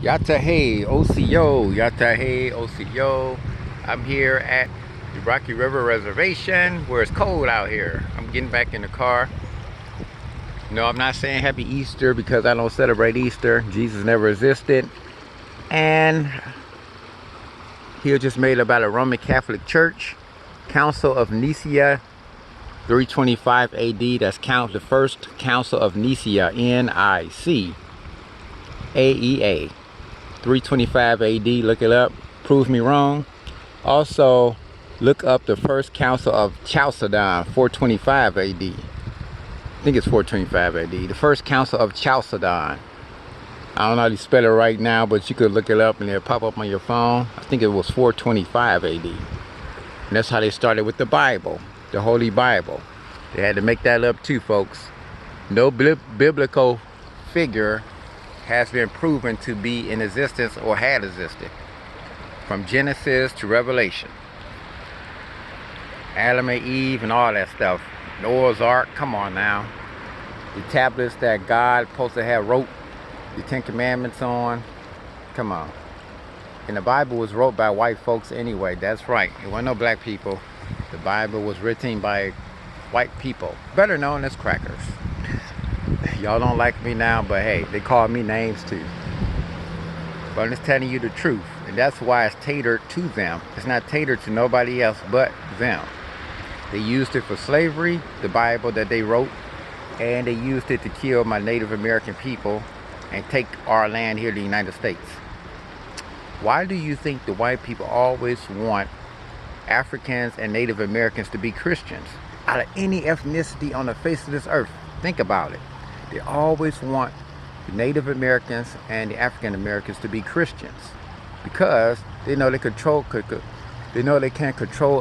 Yatahe OCO, Yatahe OCO. I'm here at the Rocky River Reservation where it's cold out here. I'm getting back in the car. No, I'm not saying happy Easter because I don't celebrate Easter. Jesus never existed. And he was just made about a Roman Catholic Church. Council of Nicaea 325 AD. That's the first Council of Nicaea, N-I-C-A-E-A. 325 AD, look it up, prove me wrong. Also, look up the first council of Chalcedon, 425 AD. I think it's 425 AD. The first council of Chalcedon. I don't know how to spell it right now, but you could look it up and it'll pop up on your phone. I think it was 425 AD. And that's how they started with the Bible, the Holy Bible. They had to make that up too, folks. No biblical figure has been proven to be in existence or had existed from Genesis to Revelation. Adam and Eve and all that stuff. Noah's Ark, come on now. The tablets that God supposed to have wrote the Ten Commandments on, come on. And the Bible was wrote by white folks anyway, that's right. It wasn't no black people. The Bible was written by white people, better known as crackers. Y'all don't like me now, but hey, they call me names too. But I'm just telling you the truth. And that's why it's catered to them. It's not catered to nobody else but them. They used it for slavery, the Bible that they wrote, and they used it to kill my Native American people and take our land here in the United States. Why do you think the white people always want Africans and Native Americans to be Christians? Out of any ethnicity on the face of this earth, think about it. They always want the Native Americans and the African Americans to be Christians because they know they can control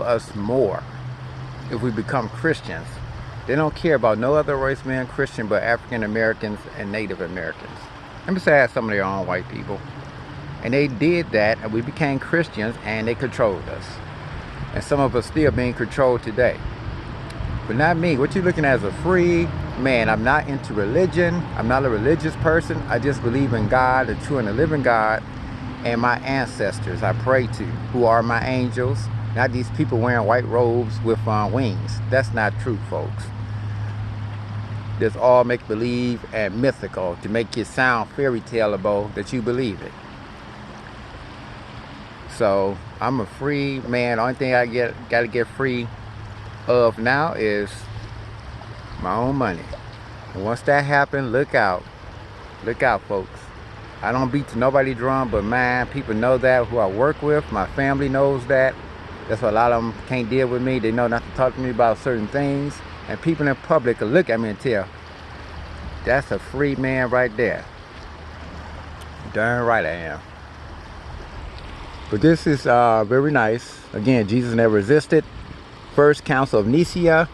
us more if we become Christians. They don't care about no other race, man, Christian, but African Americans and Native Americans. And besides some of their own white people. And they did that, and we became Christians, and they controlled us. And some of us still being controlled today. But not me. What you looking at as a free man? I'm not into religion. I'm not a religious person. I just believe in God, the true and the living God, and my ancestors I pray to, who are my angels. Not these people wearing white robes with wings. That's not true, folks. That's all make-believe and mythical to make it sound fairy tale-able that you believe it. So I'm a free man. The only thing I gotta get free of now is my own money. And once that happens, look out, folks. I don't beat to nobody drum but mine. People know that, who I work with. My family knows that. That's why a lot of them can't deal with me. They know not to talk to me about certain things. And people in public will look at me and tell, that's a free man right there. Darn right I am. But this is very nice. Again, Jesus never existed. First Council of Nicaea,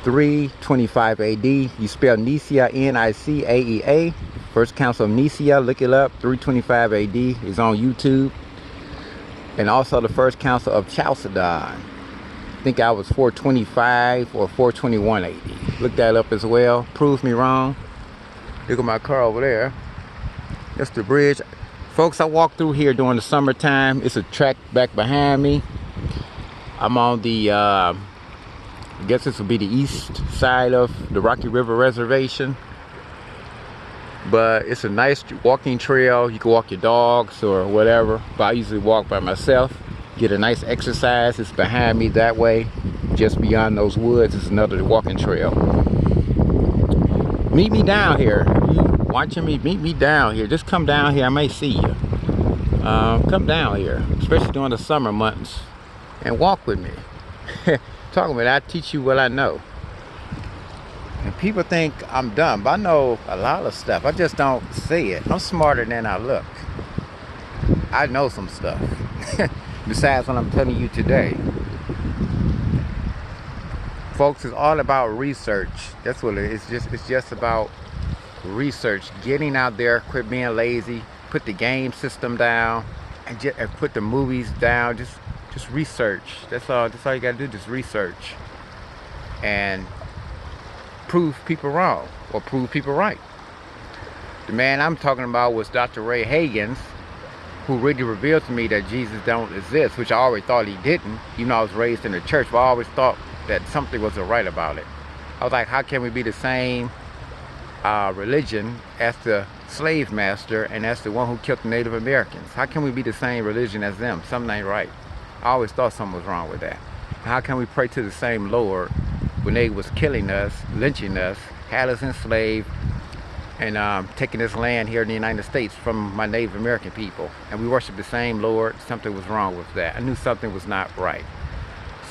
325 AD. You spell Nicaea, N-I-C-A-E-A. First Council of Nicaea, look it up. 325 AD is on YouTube. And also the first Council of Chalcedon. I think I was 425 or 421 AD. Look that up as well. Prove me wrong. Look at my car over there. That's the bridge. Folks, I walk through here during the summertime. It's a track back behind me. I'm on the, I guess this will be the east side of the Rocky River Reservation. But it's a nice walking trail. You can walk your dogs or whatever. But I usually walk by myself. Get a nice exercise. It's behind me that way. Just beyond those woods is another walking trail. Meet me down here. If you watching me, meet me down here. Just come down here. I may see you. Come down here, especially during the summer months, and walk with me. Talk with me. I teach you what I know. And people think I'm dumb, but I know a lot of stuff. I just don't say it. I'm smarter than I look. I know some stuff. Besides what I'm telling you today. Folks, it's all about research. That's what it is. It's just about research. Getting out there, quit being lazy, put the game system down, and put the movies down. Just research. That's all you gotta do, just research. And prove people wrong or prove people right. The man I'm talking about was Dr. Ray Hagins, who really revealed to me that Jesus don't exist, which I always thought he didn't. Even though I was raised in the church, but I always thought that something wasn't right about it. I was like, how can we be the same religion as the slave master and as the one who killed the Native Americans? How can we be the same religion as them? Something ain't right. I always thought something was wrong with that. How can we pray to the same Lord when they was killing us, lynching us, had us enslaved, and taking this land here in the United States from my Native American people, and we worship the same Lord? Something was wrong with that. I knew something was not right.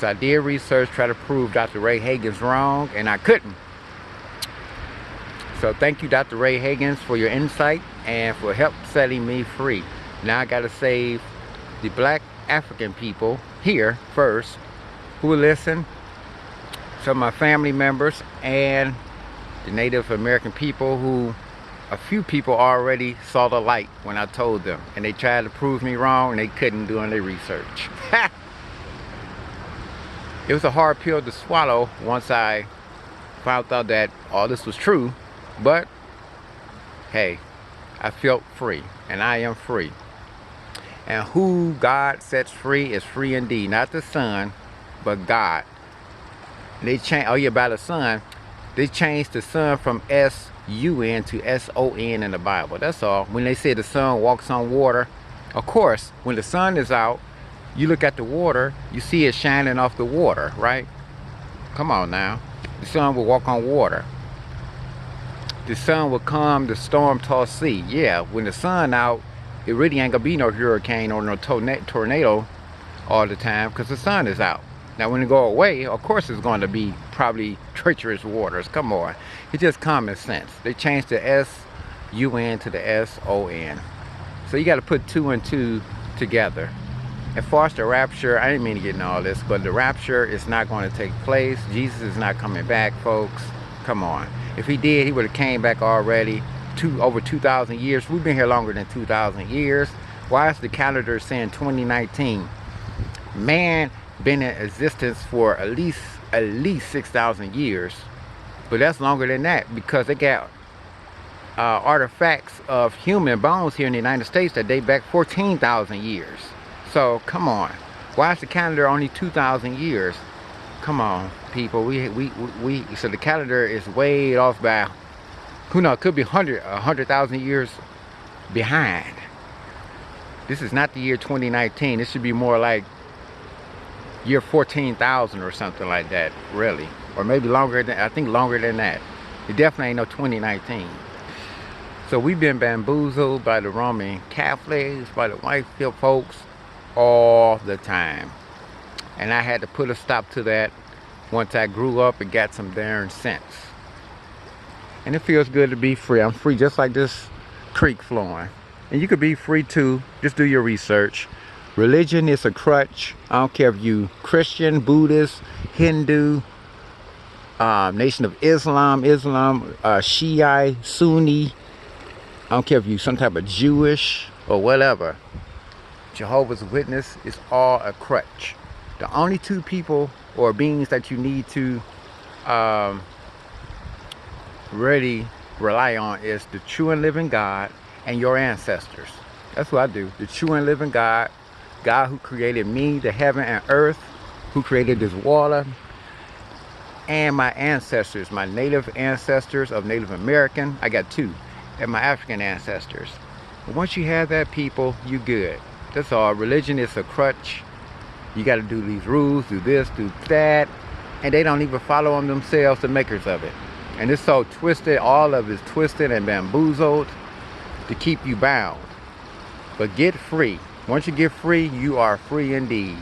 So I did research, try to prove Dr. Ray Hagins wrong, and I couldn't. So thank you, Dr. Ray Hagins, for your insight and for help setting me free. Now I gotta save the black African people here first, who will listen, some of my family members, and the Native American people, who a few people already saw the light when I told them, and they tried to prove me wrong, and they couldn't do their research. It was a hard pill to swallow once I found out that all this was true, but hey, I felt free, and I am free. And who God sets free is free indeed. Not the Son, but God. They changed, oh yeah, by the Son, they changed the Son from S-U-N to S-O-N in the Bible. That's all. When they say the sun walks on water, of course, when the sun is out, you look at the water, you see it shining off the water, right? Come on now. The sun will walk on water. The sun will calm the storm-tossed sea. Yeah, when the sun out, it really ain't gonna be no hurricane or no tornado all the time, because the sun is out. Now when it go away, of course it's going to be probably treacherous waters. Come on. It's just common sense. They changed the S-U-N to the S-O-N. So you got to put two and two together. As far as the rapture, I didn't mean to get into all this, but the rapture is not going to take place. Jesus is not coming back, folks. Come on. If he did, he would have came back already. Over 2,000 years. We've been here longer than 2,000 years. Why is the calendar saying 2019? Man been in existence for at least 6,000 years, but that's longer than that, because they got artifacts of human bones here in the United States that date back 14,000 years. So come on, why is the calendar only 2,000 years? Come on, people. So the calendar is way off by, who knows, it could be 100,000 years behind. This is not the year 2019. This should be more like year 14,000 or something like that, really. Or maybe longer than, I think longer than that. It definitely ain't no 2019. So we've been bamboozled by the Roman Catholics, by the white folks, all the time. And I had to put a stop to that once I grew up and got some darn sense. And it feels good to be free. I'm free just like this creek flowing. And you could be free too. Just do your research. Religion is a crutch. I don't care if you Christian, Buddhist, Hindu, Nation of Islam, Shiite, Sunni. I don't care if you some type of Jewish or whatever. Jehovah's Witness is all a crutch. The only two people or beings that you need to really rely on is the true and living God and your ancestors. That's what I do. The true and living God, God who created me, the heaven and earth, who created this water, and my ancestors, my native ancestors of Native American. I got two, and my African ancestors. But once you have that, people, you good. That's all. Religion is a crutch. You got to do these rules, do this, do that, and they don't even follow them themselves, the makers of it. And it's so twisted. All of it is twisted and bamboozled to keep you bound. But get free. Once you get free, you are free indeed.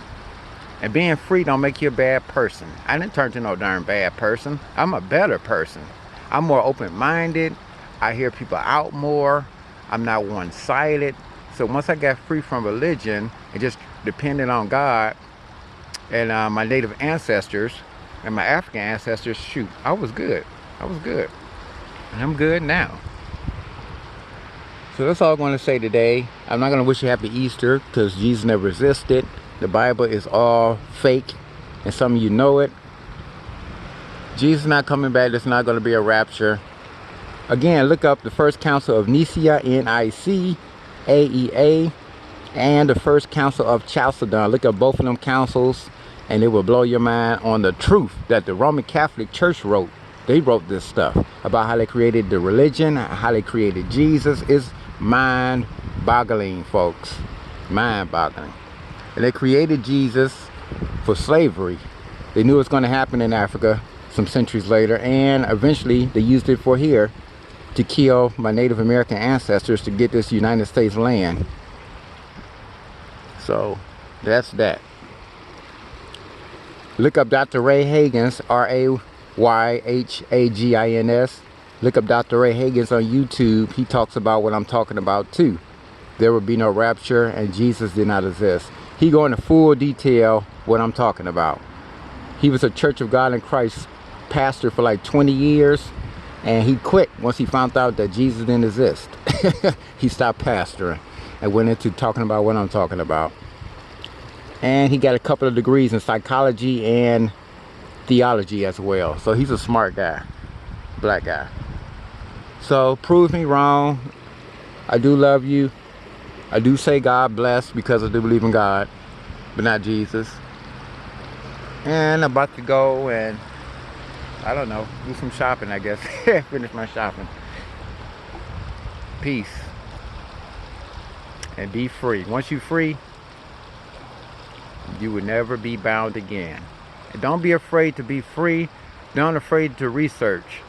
And being free don't make you a bad person. I didn't turn to no darn bad person. I'm a better person. I'm more open-minded. I hear people out more. I'm not one-sided. So once I got free from religion and just depended on God and my native ancestors and my African ancestors, shoot, I was good. I was good. And I'm good now. So that's all I'm going to say today. I'm not going to wish you happy Easter because Jesus never existed. The Bible is all fake, and some of you know it. Jesus not coming back. There's not going to be a rapture. Again, look up the First Council of Nicaea, Nicaea, and the First Council of Chalcedon. Look up both of them councils, and it will blow your mind on the truth that the Roman Catholic Church wrote. They wrote this stuff about how they created the religion, how they created Jesus. It's mind-boggling, folks. Mind-boggling. And they created Jesus for slavery. They knew it was going to happen in Africa some centuries later, and eventually they used it for here to kill my Native American ancestors to get this United States land. So that's that. Look up Dr. Ray Hagins, Rayhagins. Look up Dr. Ray Hagins on YouTube. He talks about what I'm talking about too. There will be no rapture and Jesus did not exist. He go into full detail what I'm talking about. He was a Church of God in Christ pastor for like 20 years, and he quit once he found out that Jesus didn't exist. He stopped pastoring and went into talking about what I'm talking about. And he got a couple of degrees in psychology and theology as well. So he's a smart guy, black guy. So prove me wrong. I do love you. I do say God bless because I do believe in God, but not Jesus. And I'm about to go and, I don't know, do some shopping, I guess. Finish my shopping. Peace. And be free. Once you're free, you will never be bound again. And don't be afraid to be free. Don't afraid to research.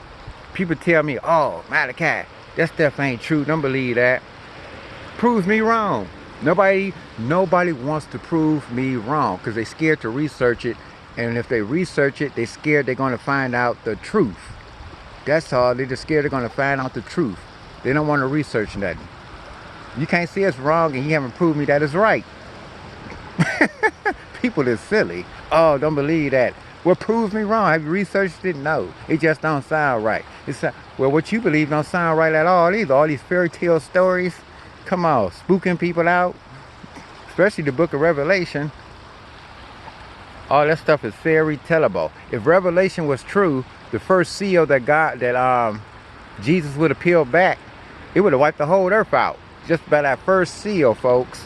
People tell me, oh, Malachi, that stuff ain't true. Don't believe that. Prove me wrong. Nobody wants to prove me wrong because they're scared to research it. And if they research it, they're scared they're going to find out the truth. That's all. They're just scared they're going to find out the truth. They don't want to research nothing. You can't say it's wrong and you haven't proved me that it's right. People is silly. Oh, don't believe that. Well, prove me wrong. Have you researched it? No. It just don't sound right. Well, what you believe don't sound right at all either. All these fairy tale stories. Come on, spooking people out. Especially the book of Revelation. All that stuff is fairy tellable. If Revelation was true, the first seal that Jesus would have peeled back, it would have wiped the whole earth out. Just by that first seal, folks.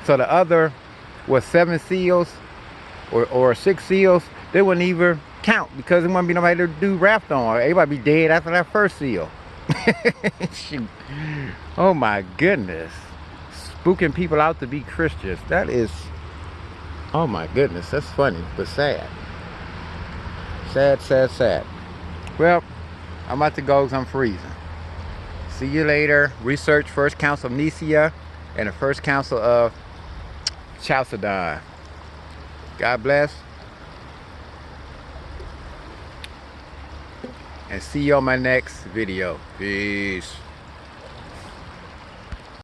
So the other was 7 seals or 6 seals, they wouldn't even count because there wouldn't be nobody to do raft on. Everybody be dead after that first seal. Shoot. Oh my goodness. Spooking people out to be Christians. That is, oh my goodness, that's funny, but sad. Sad, sad, sad. Well, I'm about to go because I'm freezing. See you later. Research First Council of Nicaea and the First Council of Chalcedon. God bless. And see you on my next video. Peace.